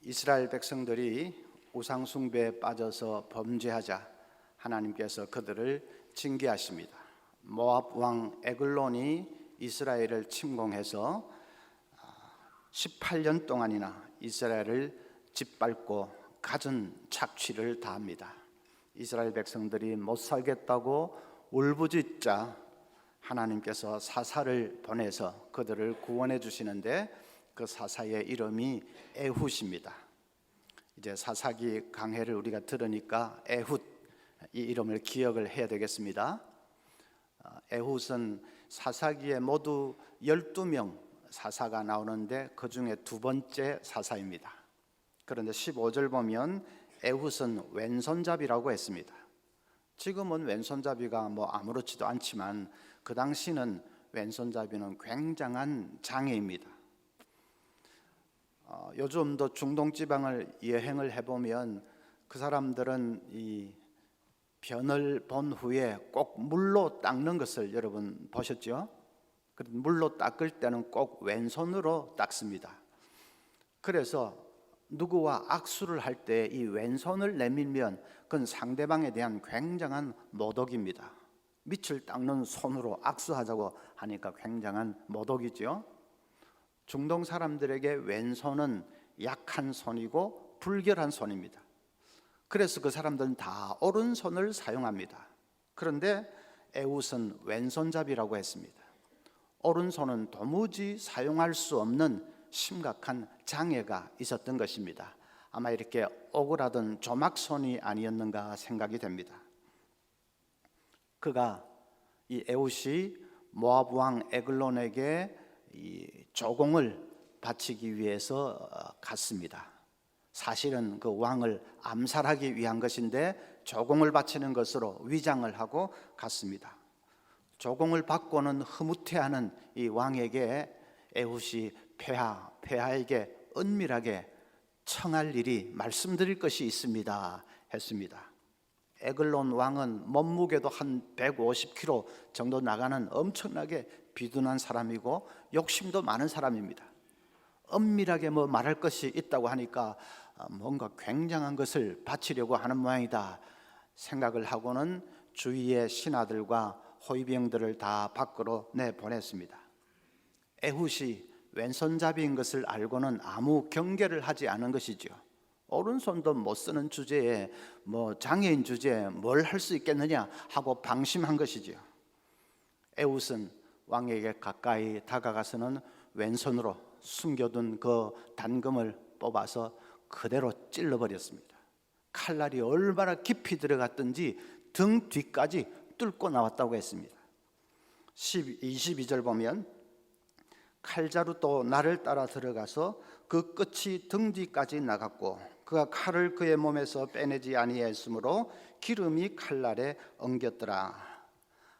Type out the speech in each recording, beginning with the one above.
이스라엘 백성들이 우상 숭배에 빠져서 범죄하자 하나님께서 그들을 징계하십니다. 모압 왕 에글론이 이스라엘을 침공해서 18년 동안이나 이스라엘을 짓밟고 갖은 착취를 다합니다. 이스라엘 백성들이 못 살겠다고 울부짖자 하나님께서 사사를 보내서 그들을 구원해 주시는데 그 사사의 이름이 에훗입니다. 이제 사사기 강해를 우리가 들으니까 에훗 이 이름을 기억을 해야 되겠습니다. 에훗은 사사기에 모두 12명 사사가 나오는데 그 중에 두 번째 사사입니다. 그런데 15절 보면 에훗은 왼손잡이라고 했습니다. 지금은 왼손잡이가 아무렇지도 않지만 그 당시는 왼손잡이는 굉장한 장애입니다. 요즘도 중동 지방을 여행을 해보면 그 사람들은 이 변을 본 후에 꼭 물로 닦는 것을 여러분 보셨죠? 물로 닦을 때는 꼭 왼손으로 닦습니다. 그래서 누구와 악수를 할 때 이 왼손을 내밀면 그건 상대방에 대한 굉장한 모독입니다. 밑을 닦는 손으로 악수하자고 하니까 굉장한 모독이죠. 중동 사람들에게 왼손은 약한 손이고 불결한 손입니다. 그래서 그 사람들은 다 오른손을 사용합니다. 그런데 에훗은 왼손잡이라고 했습니다. 오른손은 도무지 사용할 수 없는 심각한 장애가 있었던 것입니다. 아마 이렇게 오그라든 조막손이 아니었는가 생각이 됩니다. 그가 이 에훗이 모압 왕 에글론에게 이 조공을 바치기 위해서 갔습니다. 사실은 그 왕을 암살하기 위한 것인데 조공을 바치는 것으로 위장을 하고 갔습니다. 조공을 받고는 흐뭇해하는 이 왕에게 에훗이 폐하에게 은밀하게 청할 일이 말씀드릴 것이 있습니다 했습니다. 에글론 왕은 몸무게도 한 150kg 정도 나가는 엄청나게 비둔한 사람이고 욕심도 많은 사람입니다. 은밀하게 말할 것이 있다고 하니까 뭔가 굉장한 것을 바치려고 하는 모양이다 생각을 하고는 주위의 신하들과 호위병들을 다 밖으로 내보냈습니다. 에훗이 왼손잡이인 것을 알고는 아무 경계를 하지 않은 것이죠. 오른손도 못 쓰는 주제에 장애인 주제에 뭘 할 수 있겠느냐 하고 방심한 것이죠. 에훗은 왕에게 가까이 다가가서는 왼손으로 숨겨둔 그 단검을 뽑아서 그대로 찔러버렸습니다. 칼날이 얼마나 깊이 들어갔든지 등 뒤까지 뚫고 나왔다고 했습니다. 22절 보면 칼자루 또 나를 따라 들어가서 그 끝이 등 뒤까지 나갔고 그가 칼을 그의 몸에서 빼내지 아니하였으므로 기름이 칼날에 엉겼더라.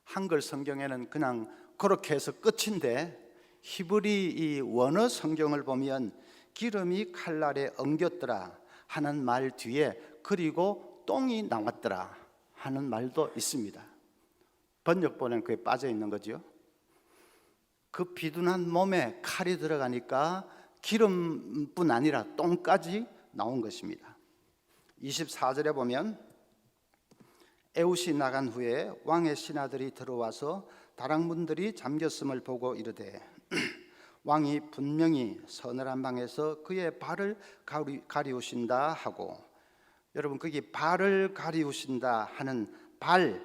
한글 성경에는 그냥 그렇게 해서 끝인데 히브리 이 원어 성경을 보면 기름이 칼날에 엉겼더라 하는 말 뒤에 그리고 똥이 나왔더라 하는 말도 있습니다. 번역본은 그게 빠져 있는 거죠. 그 비둔한 몸에 칼이 들어가니까 기름뿐 아니라 똥까지 나온 것입니다. 24절에 보면 에훗이 나간 후에 왕의 신하들이 들어와서 다락문들이 잠겼음을 보고 이르되 왕이 분명히 서늘한 방에서 그의 발을 가리우신다 하고, 여러분 거기 발을 가리우신다 하는 발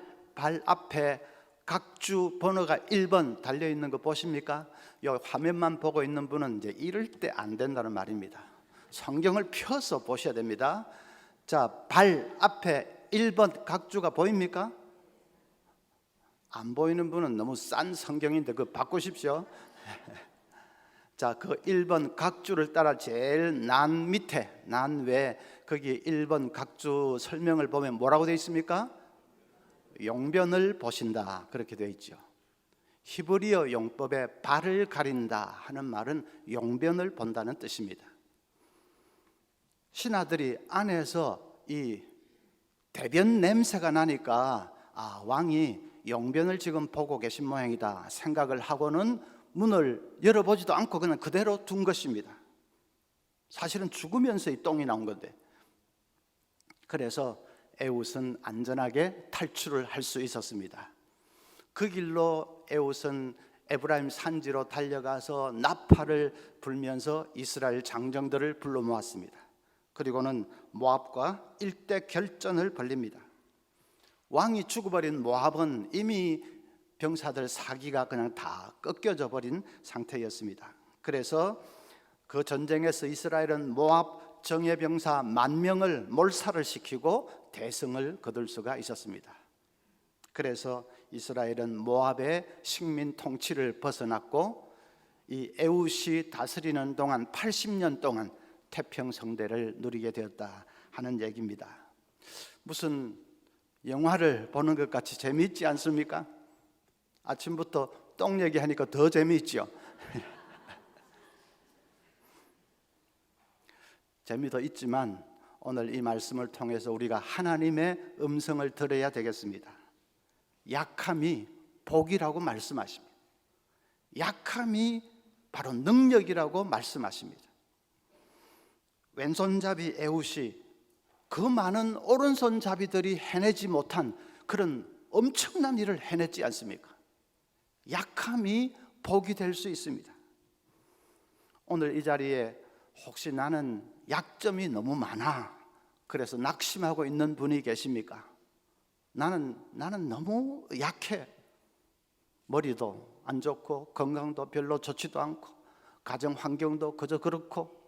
앞에 각주 번호가 1번 달려있는 거 보십니까? 이 화면만 보고 있는 분은 이제 이럴 때 안 된다는 말입니다. 성경을 펴서 보셔야 됩니다. 자, 발 앞에 1번 각주가 보입니까? 안 보이는 분은 너무 싼 성경인데 그거 바꾸십시오. 자, 그 1번 각주를 따라 제일 난 밑에, 난 외 거기 1번 각주 설명을 보면 뭐라고 되어 있습니까? 용변을 보신다 그렇게 되어 있죠. 히브리어 용법에 발을 가린다 하는 말은 용변을 본다는 뜻입니다. 신하들이 안에서 이 대변 냄새가 나니까 왕이 용변을 지금 보고 계신 모양이다 생각을 하고는 문을 열어보지도 않고 그냥 그대로 둔 것입니다. 사실은 죽으면서 이 똥이 나온 건데, 그래서 에훗은 안전하게 탈출을 할 수 있었습니다. 그 길로 에훗은 에브라임 산지로 달려가서 나팔을 불면서 이스라엘 장정들을 불러 모았습니다. 그리고는 모압과 일대 결전을 벌립니다. 왕이 죽어버린 모압은 이미 병사들 사기가 그냥 다 꺾여져 버린 상태였습니다. 그래서 그 전쟁에서 이스라엘은 모압 정예병사 10,000명을 몰살을 시키고 대승을 거둘 수가 있었습니다. 그래서 이스라엘은 모압의 식민 통치를 벗어났고 이 에훗이 다스리는 동안 80년 동안 태평성대를 누리게 되었다 하는 얘기입니다. 무슨 영화를 보는 것 같이 재미있지 않습니까? 아침부터 똥 얘기하니까 더 재미있죠. 재미도 있지만 오늘 이 말씀을 통해서 우리가 하나님의 음성을 들어야 되겠습니다. 약함이 복이라고 말씀하십니다. 약함이 바로 능력이라고 말씀하십니다. 왼손잡이 에훗이 그 많은 오른손잡이들이 해내지 못한 그런 엄청난 일을 해냈지 않습니까? 약함이 복이 될 수 있습니다. 오늘 이 자리에 혹시 나는 약점이 너무 많아, 그래서 낙심하고 있는 분이 계십니까? 나는 너무 약해. 머리도 안 좋고 건강도 별로 좋지도 않고 가정 환경도 그저 그렇고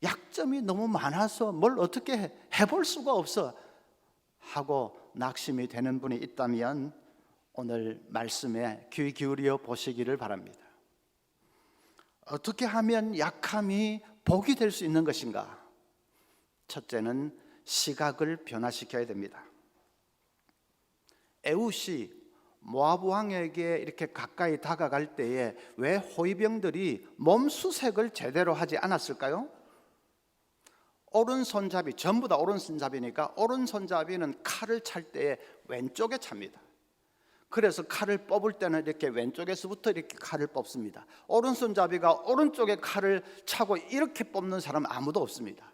약점이 너무 많아서 뭘 어떻게 해볼 수가 없어 하고 낙심이 되는 분이 있다면 오늘 말씀에 귀 기울여 보시기를 바랍니다. 어떻게 하면 약함이 복이 될 수 있는 것인가? 첫째는 시각을 변화시켜야 됩니다. 에훗이 모압 왕에게 이렇게 가까이 다가갈 때에 왜 호위병들이 몸 수색을 제대로 하지 않았을까요? 오른손잡이, 전부 다 오른손잡이니까 오른손잡이는 칼을 찰 때에 왼쪽에 찹니다. 그래서 칼을 뽑을 때는 이렇게 왼쪽에서부터 이렇게 칼을 뽑습니다. 오른손잡이가 오른쪽에 칼을 차고 이렇게 뽑는 사람은 아무도 없습니다.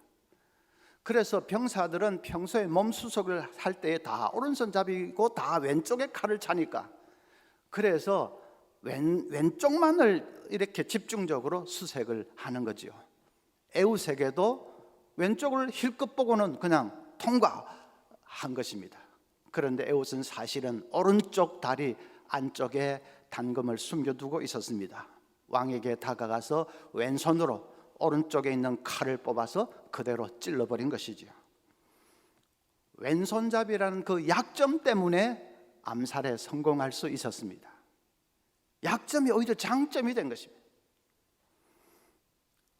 그래서 병사들은 평소에 몸 수색을 할 때에 다 오른손잡이고 다 왼쪽에 칼을 차니까, 그래서 왼쪽만을 이렇게 집중적으로 수색을 하는 거죠. 에훗에게도 왼쪽을 힐끗 보고는 그냥 통과한 것입니다. 그런데 에훗은 사실은 오른쪽 다리 안쪽에 단검을 숨겨두고 있었습니다. 왕에게 다가가서 왼손으로 오른쪽에 있는 칼을 뽑아서 그대로 찔러버린 것이죠. 왼손잡이라는 그 약점 때문에 암살에 성공할 수 있었습니다. 약점이 오히려 장점이 된 것입니다.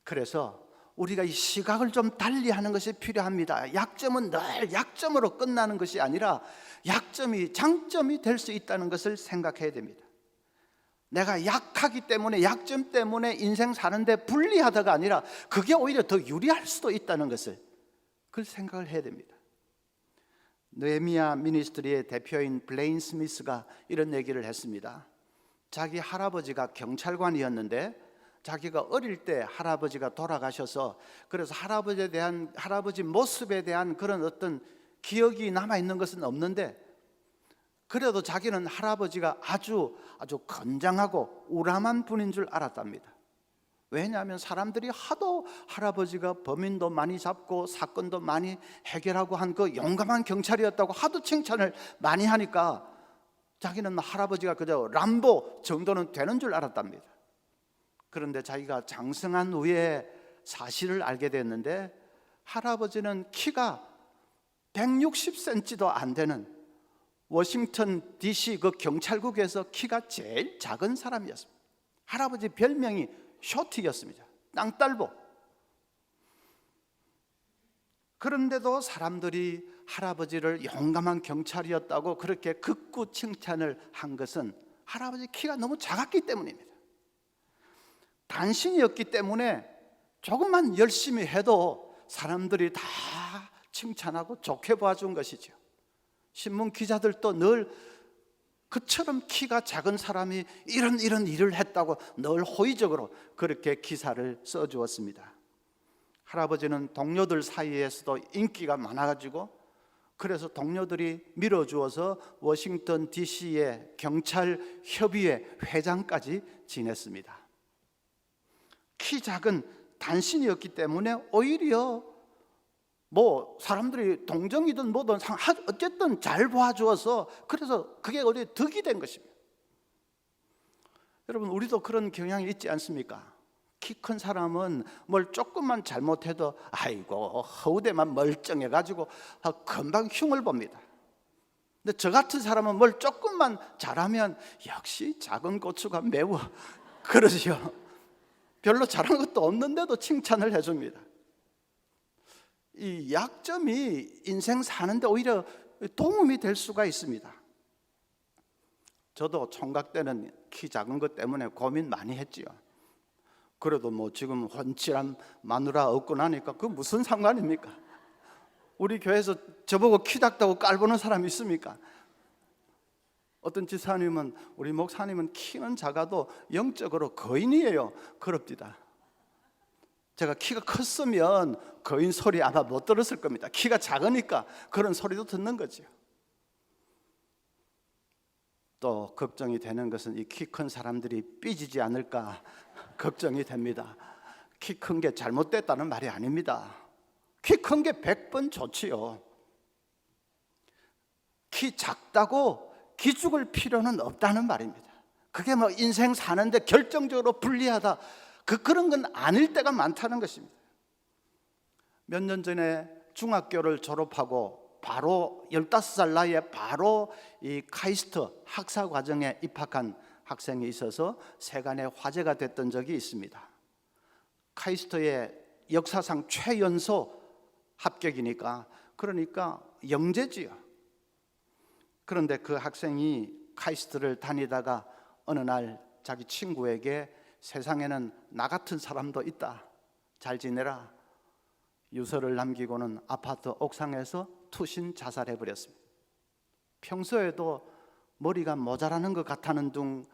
그래서 우리가 이 시각을 좀 달리하는 것이 필요합니다. 약점은 늘 약점으로 끝나는 것이 아니라 약점이 장점이 될 수 있다는 것을 생각해야 됩니다. 내가 약하기 때문에, 약점 때문에 인생 사는데 불리하다가 아니라 그게 오히려 더 유리할 수도 있다는 것을, 그걸 생각을 해야 됩니다. 느헤미야 미니스트리의 대표인 블레인 스미스가 이런 얘기를 했습니다. 자기 할아버지가 경찰관이었는데 자기가 어릴 때 할아버지가 돌아가셔서, 그래서 할아버지 모습에 대한 그런 어떤 기억이 남아있는 것은 없는데, 그래도 자기는 할아버지가 아주 건장하고 우람한 분인 줄 알았답니다. 왜냐하면 사람들이 하도 할아버지가 범인도 많이 잡고 사건도 많이 해결하고 한 그 용감한 경찰이었다고 하도 칭찬을 많이 하니까 자기는 할아버지가 그저 람보 정도는 되는 줄 알았답니다. 그런데 자기가 장성한 후에 사실을 알게 됐는데, 할아버지는 키가 160cm도 안 되는 워싱턴 DC 그 경찰국에서 키가 제일 작은 사람이었습니다. 할아버지 별명이 쇼티였습니다. 땅딸보. 그런데도 사람들이 할아버지를 용감한 경찰이었다고 그렇게 극구 칭찬을 한 것은 할아버지 키가 너무 작았기 때문입니다. 단신이었기 때문에 조금만 열심히 해도 사람들이 다 칭찬하고 좋게 봐준 것이죠. 신문 기자들도 늘 그처럼 키가 작은 사람이 이런 일을 했다고 늘 호의적으로 그렇게 기사를 써주었습니다. 할아버지는 동료들 사이에서도 인기가 많아가지고 그래서 동료들이 밀어주어서 워싱턴 DC의 경찰협의회 회장까지 지냈습니다. 키 작은 단신이었기 때문에 오히려 사람들이 동정이든 뭐든 어쨌든 잘 봐주어서 그래서 그게 어디 득이 된 것입니다. 여러분, 우리도 그런 경향이 있지 않습니까? 키 큰 사람은 뭘 조금만 잘못해도 아이고 허우대만 멀쩡해가지고 금방 흉을 봅니다. 근데 저 같은 사람은 뭘 조금만 잘하면 역시 작은 고추가 매워 그러지요. 별로 잘한 것도 없는데도 칭찬을 해줍니다. 이 약점이 인생 사는데 오히려 도움이 될 수가 있습니다. 저도 총각 때는 키 작은 것 때문에 고민 많이 했지요. 그래도 지금 훤칠한 마누라 얻고 나니까 그 무슨 상관입니까? 우리 교회에서 저보고 키 작다고 깔보는 사람이 있습니까? 어떤 지사님은 우리 목사님은 키는 작아도 영적으로 거인이에요. 그럽디다. 제가 키가 컸으면 거인 소리 아마 못 들었을 겁니다. 키가 작으니까 그런 소리도 듣는 거죠. 또 걱정이 되는 것은 이 키 큰 사람들이 삐지지 않을까 걱정이 됩니다. 키 큰 게 잘못됐다는 말이 아닙니다. 키 큰 게 100번 좋지요. 키 작다고 기죽을 필요는 없다는 말입니다. 그게 인생 사는데 결정적으로 불리하다, 그런 건 아닐 때가 많다는 것입니다. 몇 년 전에 중학교를 졸업하고 바로 15살 나이에 바로 이 카이스트 학사 과정에 입학한 학생이 있어서 세간에 화제가 됐던 적이 있습니다. 카이스트의 역사상 최연소 합격이니까 그러니까 영재지요. 그런데 그 학생이 카이스트를 다니다가 어느 날 자기 친구에게 세상에는 나 같은 사람도 있다, 잘 지내라, 유서를 남기고는 아파트 옥상에서 투신 자살해버렸습니다. 평소에도 머리가 모자라는 것 같다는 둥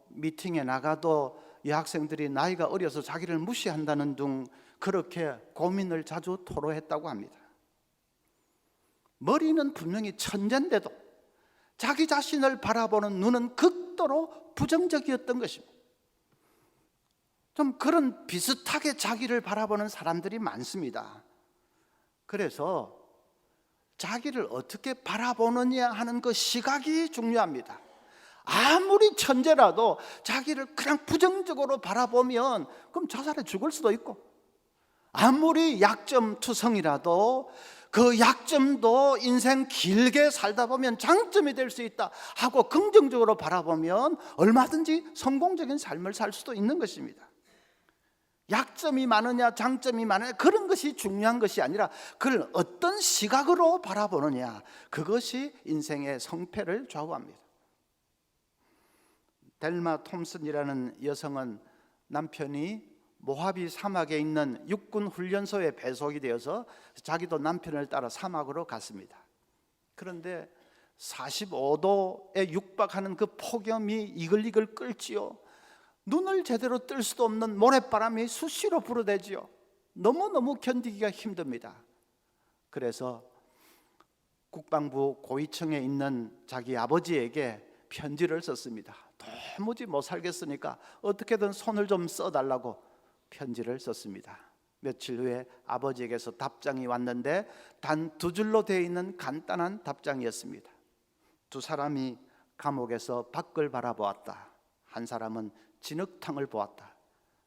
미팅에 나가도 여학생들이 나이가 어려서 자기를 무시한다는 둥 그렇게 고민을 자주 토로했다고 합니다. 머리는 분명히 천재인데도 자기 자신을 바라보는 눈은 극도로 부정적이었던 것입니다. 좀 그런 비슷하게 자기를 바라보는 사람들이 많습니다. 그래서 자기를 어떻게 바라보느냐 하는 그 시각이 중요합니다. 아무리 천재라도 자기를 그냥 부정적으로 바라보면 그럼 자살해 죽을 수도 있고, 아무리 약점투성이라도 그 약점도 인생 길게 살다 보면 장점이 될 수 있다 하고 긍정적으로 바라보면 얼마든지 성공적인 삶을 살 수도 있는 것입니다. 약점이 많으냐 장점이 많으냐 그런 것이 중요한 것이 아니라 그걸 어떤 시각으로 바라보느냐, 그것이 인생의 성패를 좌우합니다. 델마 톰슨이라는 여성은 남편이 모하비 사막에 있는 육군 훈련소에 배속이 되어서 자기도 남편을 따라 사막으로 갔습니다. 그런데 45도에 육박하는 그 폭염이 이글이글 끓지요. 눈을 제대로 뜰 수도 없는 모래바람이 수시로 불어대지요. 너무너무 견디기가 힘듭니다. 그래서 국방부 고위층에 있는 자기 아버지에게 편지를 썼습니다. 도무지 못 살겠으니까 어떻게든 손을 좀 써달라고 편지를 썼습니다. 며칠 후에 아버지에게서 답장이 왔는데 단 2줄로 되어 있는 간단한 답장이었습니다. 두 사람이 감옥에서 밖을 바라보았다. 한 사람은 진흙탕을 보았다.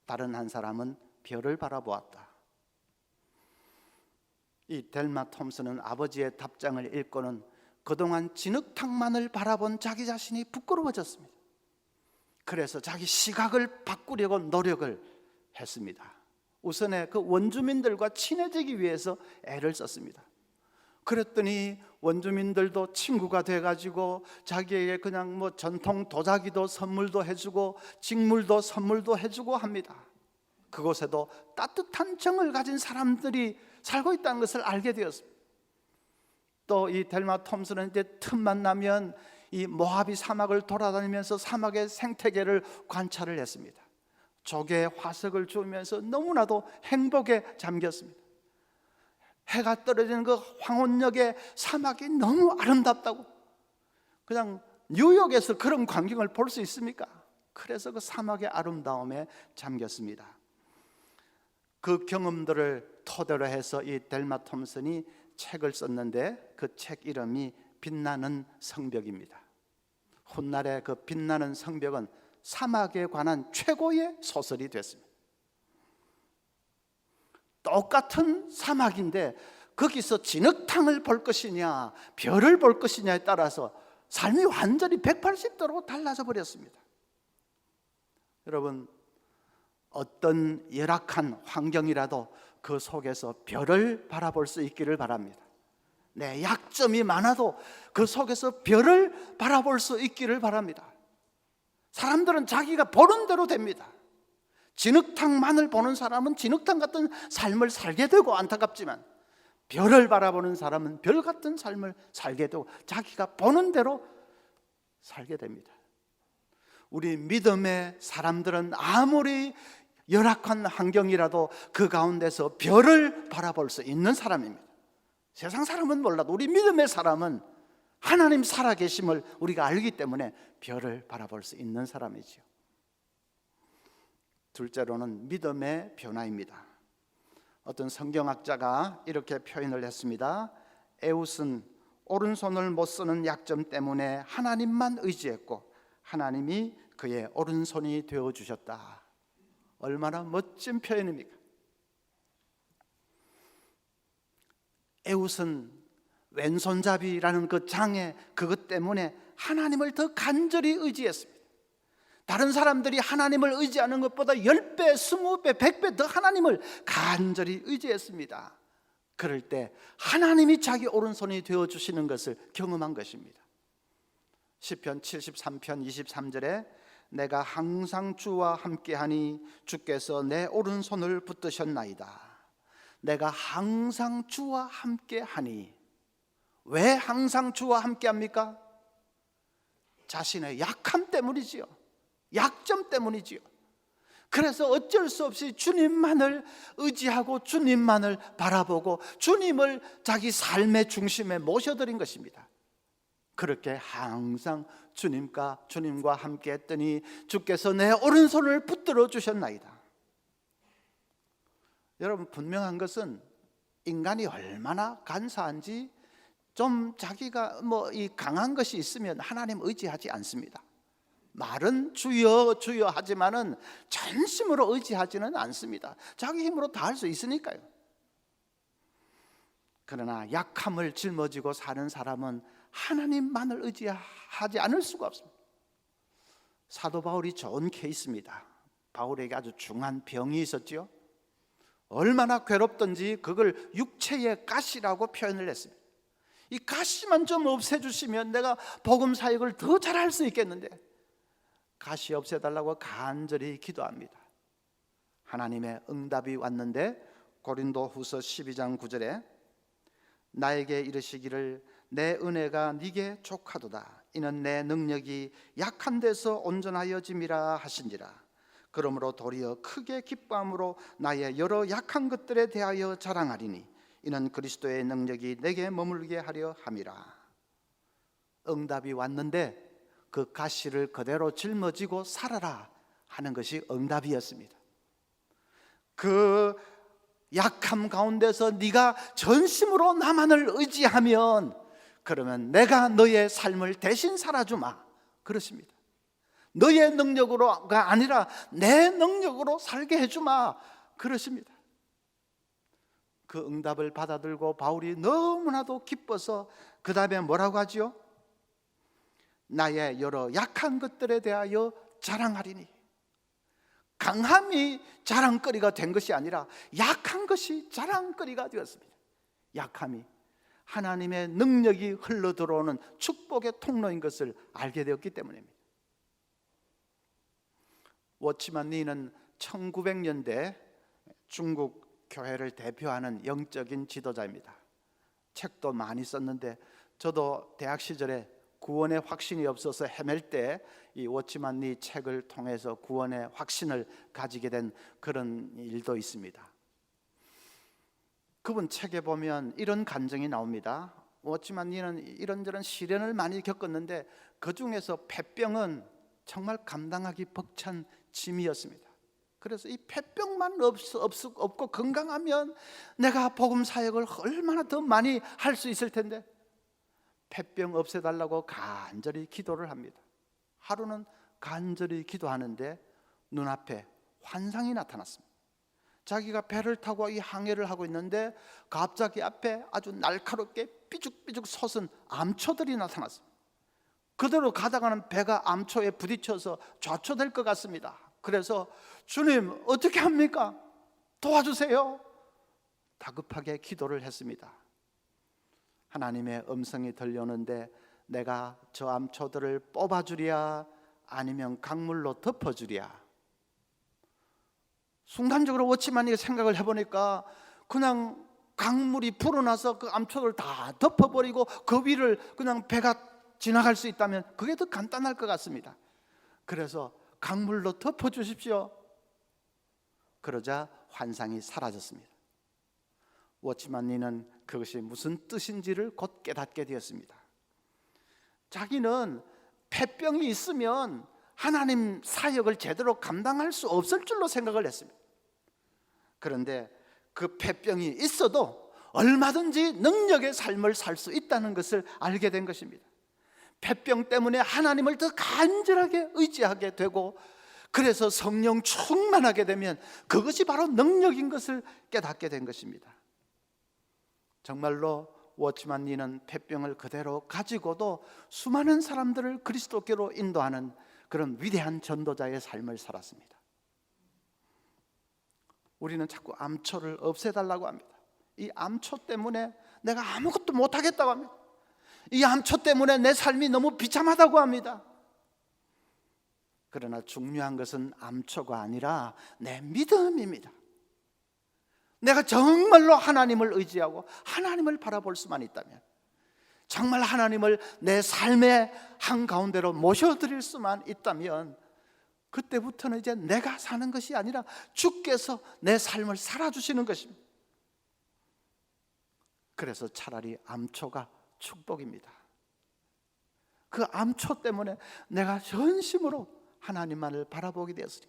다른 한 사람은 별을 바라보았다. 이 델마 톰슨은 아버지의 답장을 읽고는 그동안 진흙탕만을 바라본 자기 자신이 부끄러워졌습니다. 그래서 자기 시각을 바꾸려고 노력을 했습니다. 우선에 그 원주민들과 친해지기 위해서 애를 썼습니다. 그랬더니 원주민들도 친구가 돼가지고 자기에게 그냥 뭐 전통 도자기도 선물도 해주고 직물도 선물도 해주고 합니다. 그곳에도 따뜻한 정을 가진 사람들이 살고 있다는 것을 알게 되었습니다. 또 이 델마 톰슨은 이제 틈만 나면 이 모하비 사막을 돌아다니면서 사막의 생태계를 관찰을 했습니다. 조개 화석을 주우면서 너무나도 행복에 잠겼습니다. 해가 떨어지는 그 황혼역의 사막이 너무 아름답다고, 그냥 뉴욕에서 그런 광경을 볼 수 있습니까? 그래서 그 사막의 아름다움에 잠겼습니다. 그 경험들을 토대로 해서 이 델마 톰슨이 책을 썼는데 그 책 이름이 빛나는 성벽입니다. 훗날에 그 빛나는 성벽은 사막에 관한 최고의 소설이 됐습니다. 똑같은 사막인데 거기서 진흙탕을 볼 것이냐 별을 볼 것이냐에 따라서 삶이 완전히 180도로 달라져 버렸습니다. 여러분, 어떤 열악한 환경이라도 그 속에서 별을 바라볼 수 있기를 바랍니다. 내 약점이 많아도 그 속에서 별을 바라볼 수 있기를 바랍니다. 사람들은 자기가 보는 대로 됩니다. 진흙탕만을 보는 사람은 진흙탕 같은 삶을 살게 되고 안타깝지만, 별을 바라보는 사람은 별 같은 삶을 살게 되고 자기가 보는 대로 살게 됩니다. 우리 믿음의 사람들은 아무리 열악한 환경이라도 그 가운데서 별을 바라볼 수 있는 사람입니다. 세상 사람은 몰라도 우리 믿음의 사람은 하나님 살아계심을 우리가 알기 때문에 별을 바라볼 수 있는 사람이죠. 둘째로는 믿음의 변화입니다. 어떤 성경학자가 이렇게 표현을 했습니다. 에웃은 오른손을 못 쓰는 약점 때문에 하나님만 의지했고 하나님이 그의 오른손이 되어주셨다. 얼마나 멋진 표현입니까? 에웃은 왼손잡이라는 그 장애, 그것 때문에 하나님을 더 간절히 의지했습니다. 다른 사람들이 하나님을 의지하는 것보다 10배, 20배, 100배 더 하나님을 간절히 의지했습니다. 그럴 때 하나님이 자기 오른손이 되어주시는 것을 경험한 것입니다. 시편 73편 23절에 내가 항상 주와 함께하니 주께서 내 오른손을 붙드셨나이다. 내가 항상 주와 함께하니. 왜 항상 주와 함께합니까? 자신의 약함 때문이지요. 약점 때문이지요. 그래서 어쩔 수 없이 주님만을 의지하고 주님만을 바라보고 주님을 자기 삶의 중심에 모셔드린 것입니다. 그렇게 항상 주님과 함께 했더니 주께서 내 오른손을 붙들어 주셨나이다. 여러분, 분명한 것은 인간이 얼마나 간사한지, 좀 자기가 이 강한 것이 있으면 하나님 의지하지 않습니다. 말은 주여 주여 하지만은 전심으로 의지하지는 않습니다. 자기 힘으로 다 할 수 있으니까요. 그러나 약함을 짊어지고 사는 사람은 하나님만을 의지하지 않을 수가 없습니다. 사도 바울이 좋은 케이스입니다. 바울에게 아주 중한 병이 있었죠. 얼마나 괴롭던지 그걸 육체의 가시라고 표현을 했습니다. 이 가시만 좀 없애주시면 내가 복음 사역을 더 잘할 수 있겠는데, 가시 없애달라고 간절히 기도합니다. 하나님의 응답이 왔는데 고린도후서 12장 9절에 나에게 이르시기를 내 은혜가 네게 족하도다. 이는 내 능력이 약한 데서 온전하여짐이라 하신지라. 그러므로 도리어 크게 기뻐함으로 나의 여러 약한 것들에 대하여 자랑하리니 이는 그리스도의 능력이 내게 머물게 하려 함이라. 응답이 왔는데 그 가시를 그대로 짊어지고 살아라 하는 것이 응답이었습니다. 그 약함 가운데서 네가 전심으로 나만을 의지하면 그러면 내가 너의 삶을 대신 살아주마, 그렇습니다. 너의 능력으로가 아니라 내 능력으로 살게 해주마, 그렇습니다. 그 응답을 받아들고 바울이 너무나도 기뻐서 그 다음에 뭐라고 하지요? 나의 여러 약한 것들에 대하여 자랑하리니. 강함이 자랑거리가 된 것이 아니라 약한 것이 자랑거리가 되었습니다. 약함이. 하나님의 능력이 흘러 들어오는 축복의 통로인 것을 알게 되었기 때문입니다. 워치만 니는 1900년대 중국 교회를 대표하는 영적인 지도자입니다. 책도 많이 썼는데 저도 대학 시절에 구원의 확신이 없어서 헤맬 때 이 워치만 니 책을 통해서 구원의 확신을 가지게 된 그런 일도 있습니다. 그분 책에 보면 이런 간증이 나옵니다. 워치만 니는 이런저런 시련을 많이 겪었는데 그 중에서 폐병은 정말 감당하기 벅찬 짐이었습니다. 그래서 이 폐병만 없고 건강하면 내가 복음 사역을 얼마나 더 많이 할 수 있을 텐데, 폐병 없애달라고 간절히 기도를 합니다. 하루는 간절히 기도하는데 눈앞에 환상이 나타났습니다. 자기가 배를 타고 이 항해를 하고 있는데 갑자기 앞에 아주 날카롭게 삐죽삐죽 솟은 암초들이 나타났습니다. 그대로 가다가는 배가 암초에 부딪혀서 좌초될 것 같습니다. 그래서 주님 어떻게 합니까? 도와주세요. 다급하게 기도를 했습니다. 하나님의 음성이 들려오는데 내가 저 암초들을 뽑아주랴 아니면 강물로 덮어주랴. 순간적으로 워치만이 생각을 해보니까 그냥 강물이 불어나서 그 암초를 다 덮어버리고 그 위를 그냥 배가 지나갈 수 있다면 그게 더 간단할 것 같습니다. 그래서 강물로 덮어주십시오. 그러자 환상이 사라졌습니다. 워치만니는 그것이 무슨 뜻인지를 곧 깨닫게 되었습니다. 자기는 폐병이 있으면 하나님 사역을 제대로 감당할 수 없을 줄로 생각을 했습니다. 그런데 그 폐병이 있어도 얼마든지 능력의 삶을 살 수 있다는 것을 알게 된 것입니다. 폐병 때문에 하나님을 더 간절하게 의지하게 되고, 그래서 성령 충만하게 되면 그것이 바로 능력인 것을 깨닫게 된 것입니다. 정말로 워치만 니는 폐병을 그대로 가지고도 수많은 사람들을 그리스도께로 인도하는 그런 위대한 전도자의 삶을 살았습니다. 우리는 자꾸 암초를 없애달라고 합니다. 이 암초 때문에 내가 아무것도 못하겠다고 합니다. 이 암초 때문에 내 삶이 너무 비참하다고 합니다. 그러나 중요한 것은 암초가 아니라 내 믿음입니다. 내가 정말로 하나님을 의지하고 하나님을 바라볼 수만 있다면, 정말 하나님을 내 삶의 한가운데로 모셔드릴 수만 있다면, 그때부터는 이제 내가 사는 것이 아니라 주께서 내 삶을 살아주시는 것입니다. 그래서 차라리 암초가 축복입니다. 그 암초 때문에 내가 전심으로 하나님만을 바라보게 되었으니,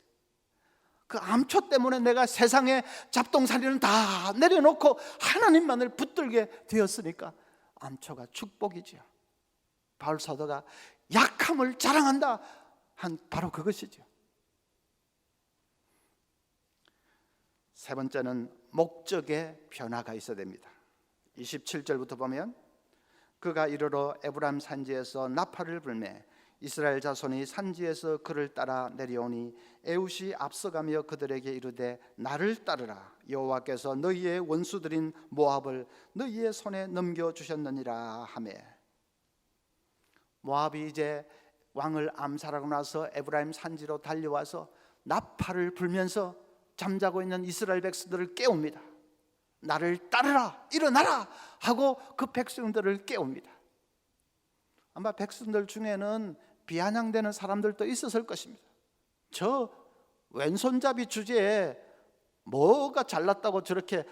그 암초 때문에 내가 세상의 잡동사니는 다 내려놓고 하나님만을 붙들게 되었으니까 암초가 축복이지요. 바울 사도가 약함을 자랑한다 한 바로 그것이죠. 세 번째는 목적의 변화가 있어야 됩니다. 27절부터 보면, 그가 이르러 에브라임 산지에서 나팔을 불매 이스라엘 자손이 산지에서 그를 따라 내려오니 에훗이 앞서가며 그들에게 이르되 나를 따르라. 여호와께서 너희의 원수들인 모압을 너희의 손에 넘겨주셨느니라 하매, 모압이 이제 왕을 암살하고 나서 에브라임 산지로 달려와서 나팔을 불면서 잠자고 있는 이스라엘 백성들을 깨웁니다. 나를 따르라, 일어나라 하고 그 백성들을 깨웁니다. 아마 백성들 중에는 비아냥대는 사람들도 있었을 것입니다. 저 왼손잡이 주제에 뭐가 잘났다고 저렇게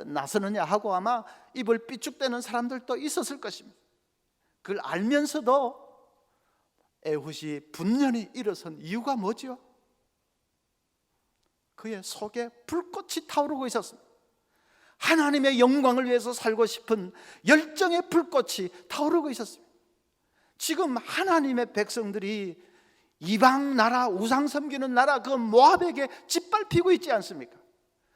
나서느냐 하고 아마 입을 삐죽대는 사람들도 있었을 것입니다. 그걸 알면서도 에훗이 분연히 일어선 이유가 뭐죠? 그의 속에 불꽃이 타오르고 있었습니다. 하나님의 영광을 위해서 살고 싶은 열정의 불꽃이 타오르고 있었습니다. 지금 하나님의 백성들이 이방 나라, 우상 섬기는 나라 그 모압에게 짓밟히고 있지 않습니까?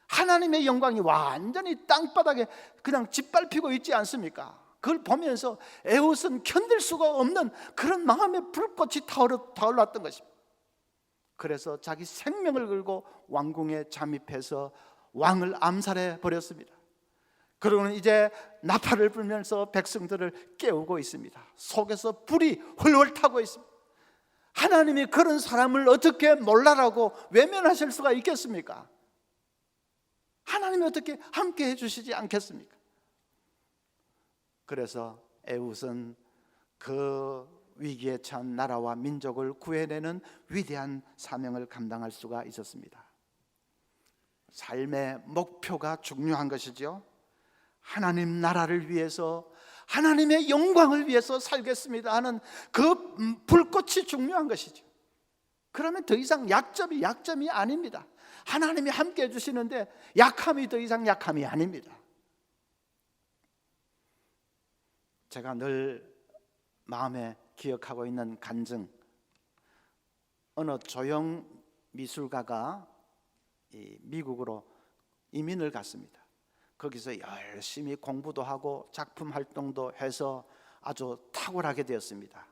하나님의 영광이 완전히 땅바닥에 그냥 짓밟히고 있지 않습니까? 그걸 보면서 에훗은 견딜 수가 없는 그런 마음의 불꽃이 타올랐던 것입니다. 그래서 자기 생명을 걸고 왕궁에 잠입해서 왕을 암살해 버렸습니다. 그러고는 이제 나팔을 불면서 백성들을 깨우고 있습니다. 속에서 불이 훨훨 타고 있습니다. 하나님이 그런 사람을 어떻게 몰라라고 외면하실 수가 있겠습니까? 하나님이 어떻게 함께 해주시지 않겠습니까? 그래서 에훗은 그 위기에 처한 나라와 민족을 구해내는 위대한 사명을 감당할 수가 있었습니다. 삶의 목표가 중요한 것이죠. 하나님 나라를 위해서, 하나님의 영광을 위해서 살겠습니다 하는 그 불꽃이 중요한 것이죠. 그러면 더 이상 약점이 아닙니다. 하나님이 함께 해주시는데 약함이 더 이상 약함이 아닙니다. 제가 늘 마음에 기억하고 있는 간증, 어느 조형 미술가가 미국으로 이민을 갔습니다. 거기서 열심히 공부도 하고 작품 활동도 해서 아주 탁월하게 되었습니다.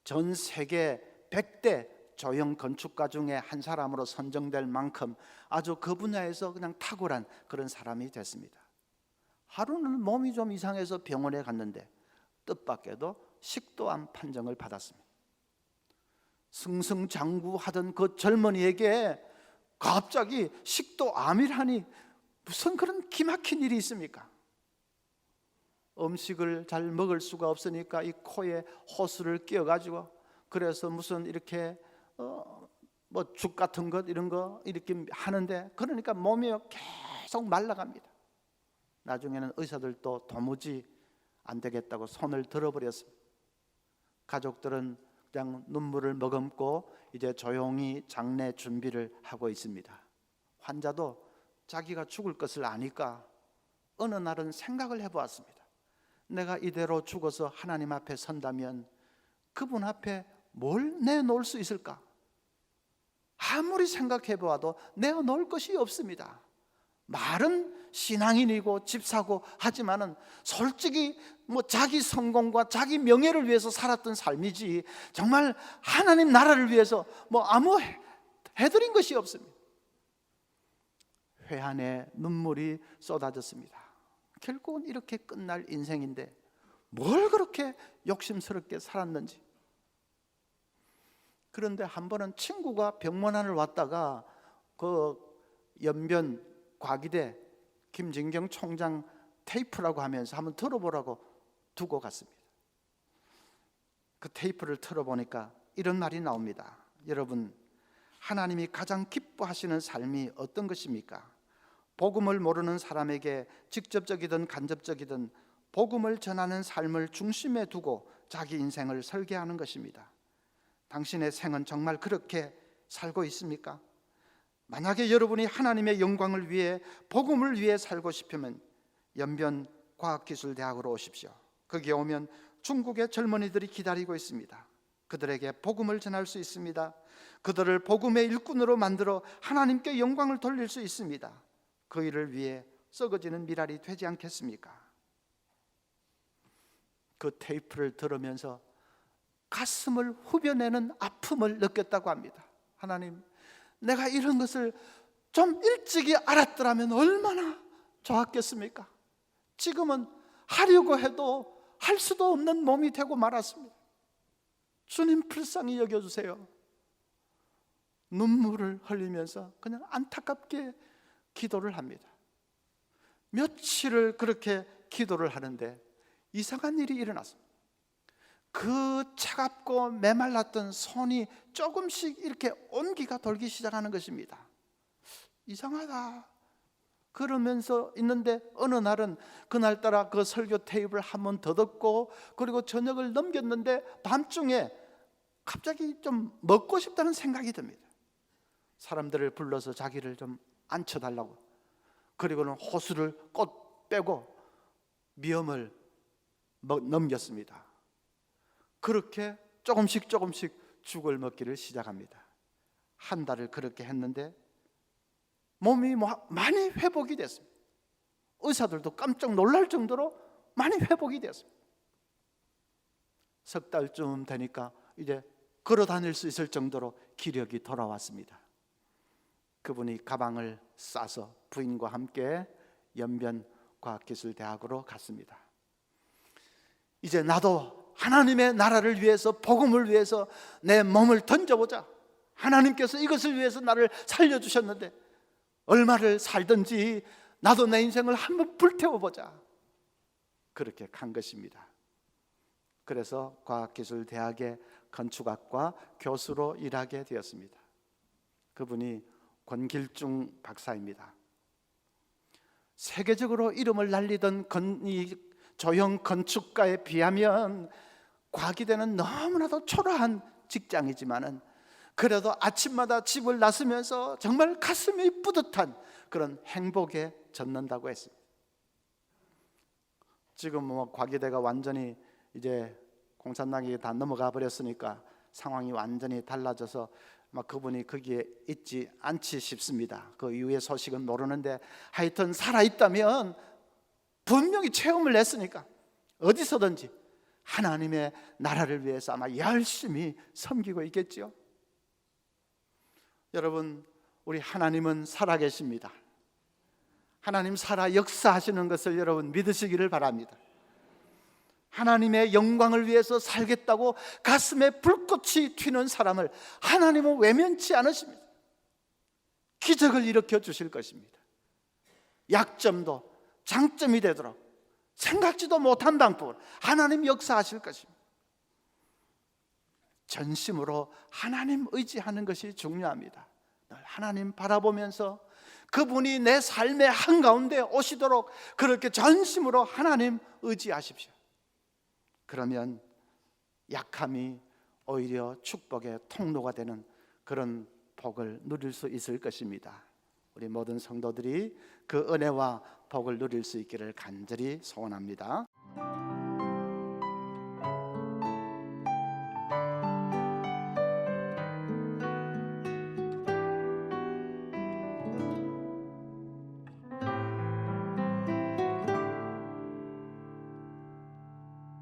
전 세계 100대 조형 건축가 중에 한 사람으로 선정될 만큼 아주 그 분야에서 그냥 탁월한 그런 사람이 됐습니다. 하루는 몸이 좀 이상해서 병원에 갔는데 뜻밖에도 식도암 판정을 받았습니다. 승승장구하던 그 젊은이에게 갑자기 식도암이라니 무슨 그런 기막힌 일이 있습니까? 음식을 잘 먹을 수가 없으니까 이 코에 호스를 끼워가지고, 그래서 무슨 이렇게 뭐 죽 같은 것 이런 거 이렇게 하는데, 그러니까 몸이 계속 말라갑니다. 나중에는 의사들도 도무지 안 되겠다고 손을 들어버렸습니다. 가족들은 그냥 눈물을 머금고 이제 조용히 장례 준비를 하고 있습니다. 환자도 자기가 죽을 것을 아니까 어느 날은 생각을 해보았습니다. 내가 이대로 죽어서 하나님 앞에 선다면 그분 앞에 뭘 내놓을 수 있을까? 아무리 생각해보아도 내어놓을 것이 없습니다. 말은 신앙인이고 집사고 하지만은 솔직히 뭐 자기 성공과 자기 명예를 위해서 살았던 삶이지 정말 하나님 나라를 위해서 뭐 아무 해드린 것이 없습니다. 회한에 눈물이 쏟아졌습니다. 결국은 이렇게 끝날 인생인데 뭘 그렇게 욕심스럽게 살았는지. 그런데 한 번은 친구가 병문안을 왔다가 그 연변 과기대 김진경 총장 테이프라고 하면서 한번 들어보라고 두고 갔습니다. 그 테이프를 틀어보니까 이런 말이 나옵니다. 여러분, 하나님이 가장 기뻐하시는 삶이 어떤 것입니까? 복음을 모르는 사람에게 직접적이든 간접적이든 복음을 전하는 삶을 중심에 두고 자기 인생을 설계하는 것입니다. 당신의 생은 정말 그렇게 살고 있습니까? 만약에 여러분이 하나님의 영광을 위해 복음을 위해 살고 싶으면 연변 과학기술대학으로 오십시오. 거기에 오면 중국의 젊은이들이 기다리고 있습니다. 그들에게 복음을 전할 수 있습니다. 그들을 복음의 일꾼으로 만들어 하나님께 영광을 돌릴 수 있습니다. 그 일을 위해 썩어지는 미랄이 되지 않겠습니까? 그 테이프를 들으면서 가슴을 후벼내는 아픔을 느꼈다고 합니다. 하나님, 내가 이런 것을 좀 일찍이 알았더라면 얼마나 좋았겠습니까? 지금은 하려고 해도 할 수도 없는 몸이 되고 말았습니다. 주님 불쌍히 여겨주세요. 눈물을 흘리면서 그냥 안타깝게 기도를 합니다. 며칠을 그렇게 기도를 하는데 이상한 일이 일어났습니다. 그 차갑고 메말랐던 손이 조금씩 이렇게 온기가 돌기 시작하는 것입니다. 이상하다 그러면서 있는데 어느 날은 그날따라 그 설교 테이프를 한 번 더 듣고 그리고 저녁을 넘겼는데 밤중에 갑자기 좀 먹고 싶다는 생각이 듭니다. 사람들을 불러서 자기를 좀 앉혀달라고, 그리고는 호수를 꼭 빼고 미음을 넘겼습니다. 그렇게 조금씩 죽을 먹기를 시작합니다. 한 달을 그렇게 했는데 몸이 많이 회복이 됐습니다. 의사들도 깜짝 놀랄 정도로 많이 회복이 됐습니다. 석 달쯤 되니까 이제 걸어 다닐 수 있을 정도로 기력이 돌아왔습니다. 그분이 가방을 싸서 부인과 함께 연변 과학기술대학으로 갔습니다. 이제 나도 하나님의 나라를 위해서, 복음을 위해서 내 몸을 던져보자. 하나님께서 이것을 위해서 나를 살려주셨는데 얼마를 살든지 나도 내 인생을 한번 불태워보자. 그렇게 간 것입니다. 그래서 과학기술대학의 건축학과 교수로 일하게 되었습니다. 그분이 권길중 박사입니다. 세계적으로 이름을 날리던 이 조형 건축가에 비하면 과기대는 너무나도 초라한 직장이지만은 그래도 아침마다 집을 나서면서 정말 가슴이 뿌듯한 그런 행복에 젖는다고 했습니다. 지금 과기대가 완전히 이제 공산당이 다 넘어가 버렸으니까 상황이 완전히 달라져서 그분이 거기에 있지 않지 싶습니다. 그 이후의 소식은 모르는데 하여튼 살아있다면 분명히 체험을 했으니까 어디서든지 하나님의 나라를 위해서 아마 열심히 섬기고 있겠죠. 여러분, 우리 하나님은 살아계십니다. 하나님 살아 역사하시는 것을 여러분 믿으시기를 바랍니다. 하나님의 영광을 위해서 살겠다고 가슴에 불꽃이 튀는 사람을 하나님은 외면치 않으십니다. 기적을 일으켜 주실 것입니다. 약점도 장점이 되도록 생각지도 못한 방법으로 하나님 역사하실 것입니다. 전심으로 하나님 의지하는 것이 중요합니다. 늘 하나님 바라보면서 그분이 내 삶의 한가운데 오시도록 그렇게 전심으로 하나님 의지하십시오. 그러면 약함이 오히려 축복의 통로가 되는 그런 복을 누릴 수 있을 것입니다. 우리 모든 성도들이 그 은혜와 복을 누릴 수 있기를 간절히 소원합니다.